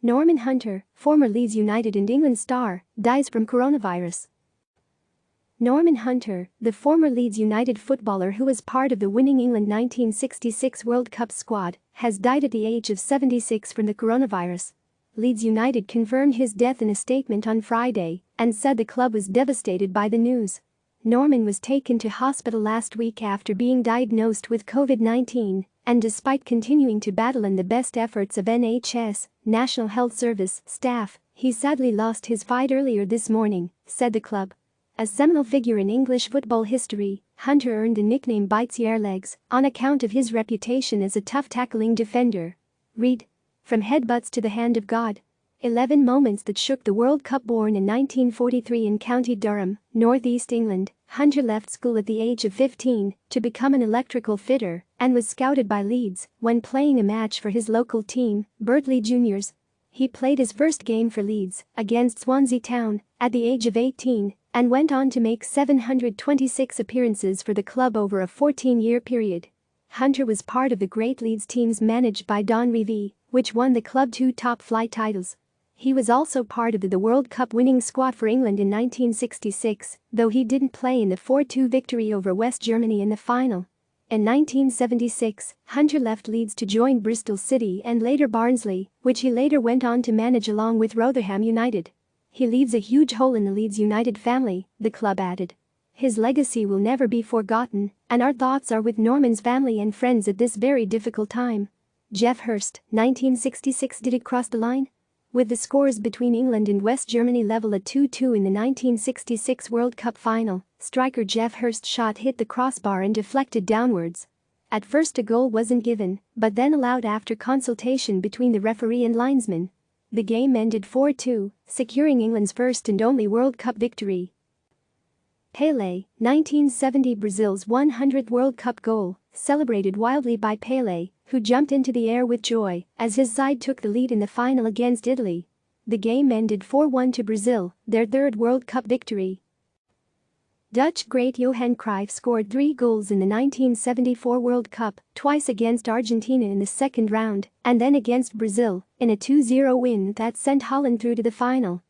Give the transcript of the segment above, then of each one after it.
Norman Hunter, former Leeds United and England star, dies from coronavirus. Norman Hunter, the former Leeds United footballer who was part of the winning England 1966 World Cup squad, has died at the age of 76 from the coronavirus. Leeds United confirmed his death in a statement on Friday and said the club was devastated by the news. Norman was taken to hospital last week after being diagnosed with COVID-19, and despite continuing to battle in the best efforts of NHS, National Health Service, staff, he sadly lost his fight earlier this morning, said the club. A seminal figure in English football history, Hunter earned the nickname Yer Legs on account of his reputation as a tough tackling defender. Read. From headbutts to the hand of God. 11 moments that shook the World Cup. Born in 1943 in County Durham, northeast England, Hunter left school at the age of 15 to become an electrical fitter and was scouted by Leeds when playing a match for his local team, Birtley Juniors. He played his first game for Leeds against Swansea Town at the age of 18 and went on to make 726 appearances for the club over a 14-year period. Hunter was part of the great Leeds teams managed by Don Revie, which won the club 2 top-flight titles. He was also part of the World Cup winning squad for England in 1966, though he didn't play in the 4-2 victory over West Germany in the final. In 1976, Hunter left Leeds to join Bristol City and later Barnsley, which he later went on to manage along with Rotherham United. He leaves a huge hole in the Leeds United family, the club added. His legacy will never be forgotten, and our thoughts are with Norman's family and friends at this very difficult time. Jeff Hurst, 1966. Did it cross the line? With the scores between England and West Germany level at 2-2 in the 1966 World Cup final, striker Jeff Hurst's shot hit the crossbar and deflected downwards. At first a goal wasn't given, but then allowed after consultation between the referee and linesman. The game ended 4-2, securing England's first and only World Cup victory. Pelé, 1970. Brazil's 100th World Cup goal, celebrated wildly by Pelé, who jumped into the air with joy as his side took the lead in the final against Italy. The game ended 4-1 to Brazil, their third World Cup victory. Dutch great Johan Cruyff scored 3 goals in the 1974 World Cup, twice against Argentina in the second round, and then against Brazil, in a 2-0 win that sent Holland through to the final.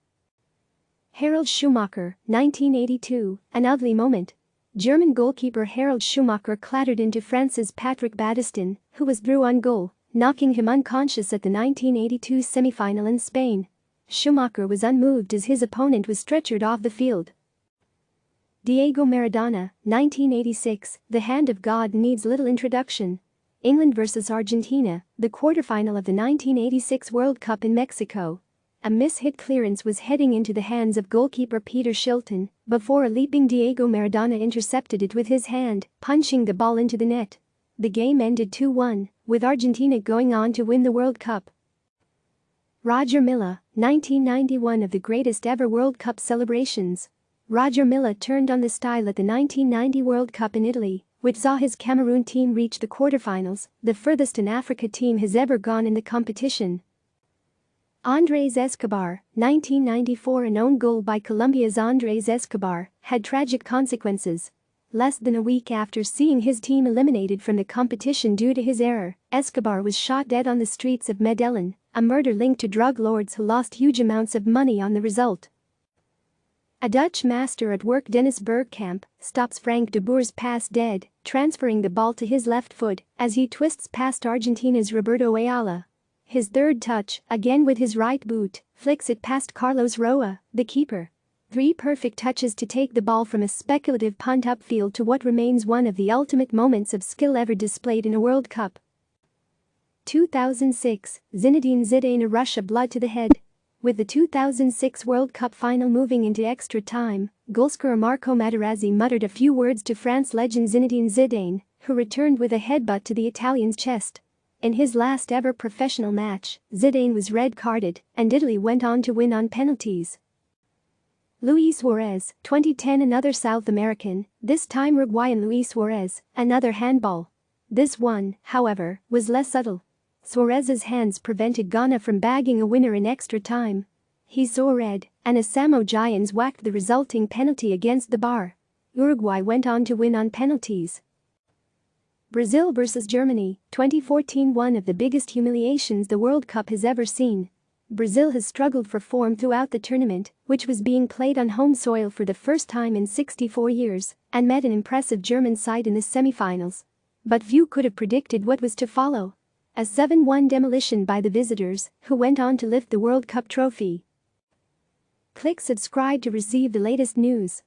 Harald Schumacher, 1982, an ugly moment. German goalkeeper Harald Schumacher clattered into France's Patrick Battiston, who was through on goal, knocking him unconscious at the 1982 semi-final in Spain. Schumacher was unmoved as his opponent was stretchered off the field. Diego Maradona, 1986, the hand of God needs little introduction. England vs Argentina, the quarterfinal of the 1986 World Cup in Mexico. A miss-hit clearance was heading into the hands of goalkeeper Peter Shilton before a leaping Diego Maradona intercepted it with his hand, punching the ball into the net. The game ended 2-1, with Argentina going on to win the World Cup. Roger Milla, 1991. Of the greatest ever World Cup celebrations. Roger Milla turned on the style at the 1990 World Cup in Italy, which saw his Cameroon team reach the quarterfinals, the furthest an Africa team has ever gone in the competition. Andrés Escobar, 1994. An own goal by Colombia's Andrés Escobar had tragic consequences. Less than a week after seeing his team eliminated from the competition due to his error, Escobar was shot dead on the streets of Medellin, a murder linked to drug lords who lost huge amounts of money on the result. A Dutch master at work, Dennis Bergkamp, stops Frank de Boer's pass dead, transferring the ball to his left foot as he twists past Argentina's Roberto Ayala. His third touch, again with his right boot, flicks it past Carlos Roa, the keeper. 3 perfect touches to take the ball from a speculative punt upfield to what remains one of the ultimate moments of skill ever displayed in a World Cup. 2006, Zinedine Zidane. A rush of blood to the head. With the 2006 World Cup final moving into extra time, goalscorer Marco Materazzi muttered a few words to France legend Zinedine Zidane, who returned with a headbutt to the Italian's chest. In his last ever professional match, Zidane was red-carded, and Italy went on to win on penalties. Luis Suarez, 2010. Another South American, this time Uruguayan Luis Suarez, another handball. This one, however, was less subtle. Suarez's hands prevented Ghana from bagging a winner in extra time. He saw red, and Asamo Giants whacked the resulting penalty against the bar. Uruguay went on to win on penalties. Brazil vs Germany, 2014. One of the biggest humiliations the World Cup has ever seen. Brazil has struggled for form throughout the tournament, which was being played on home soil for the first time in 64 years, and met an impressive German side in the semi-finals. But few could have predicted what was to follow. A 7-1 demolition by the visitors, who went on to lift the World Cup trophy. Click subscribe to receive the latest news.